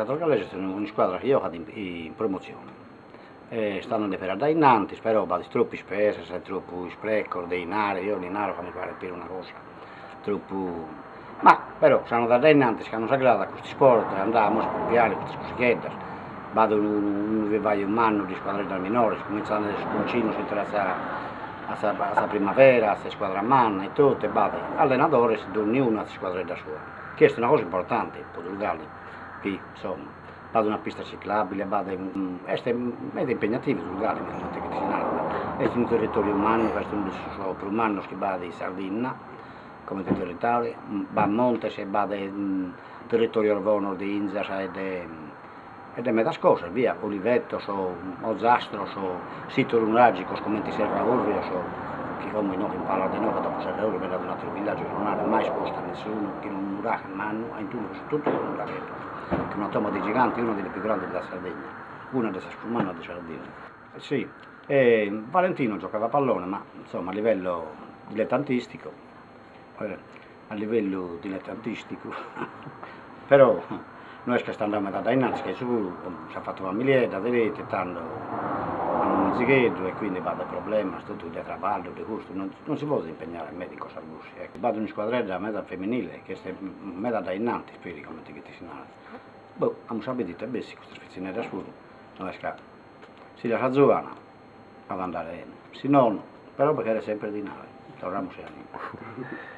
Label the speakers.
Speaker 1: Torgallese sono una squadra che gioca in promozione. Stanno per andare innanzi, però va di troppi spese, se troppo spreco dei denari, io denaro mi pare per una cosa troppo. Ma però stanno da andare innanzi, che hanno sagrato a questi sport, andiamo a copiare queste cosiddette. Vado un anno di squadra minore, cominciano da sconcino, si interessa a primavera, a squadra a manna e tutto, e vado. Allenatore si dà ognuno a squadra da sua. Questa è una cosa importante, per Turgalli, che insomma. Vado una pista ciclabile, vado è impegnativo sul Galli, è un territorio umano, questo è un per umano che va di Sardegna, come territorio, va a monte, se va del territorio urbano di Inzasa ed è metà cose, via, Olivetto, Ozastro, sito lunaragico, come ti serve a Urvio, che come noi imparano di noi, che dopo serve a Urvio, per un altro villaggio che non ha mai sposta nessuno, che non muraca in mano, ha in tutto un laghetto. Che è una tomba di giganti, una delle più grandi della Sardegna, una delle umana di Sardegna. Sì, Valentino giocava a pallone, ma insomma però noi che stiamo andando da innanzi, che su ci ha fatto famiglia, da vedete, tanto hanno un zighetto e quindi va da problema, tutto di traballo, di gusto, non si può impegnare il medico Salvussi. Vado in squadrella a meta femminile, che è meta da innanzi, speri come ti si narra. Boh, abbiamo sapete bene questa spezzina da scuola, non è scappa. Si la giovane ad andare, se non, però perché era sempre di nave, torniamo sempre.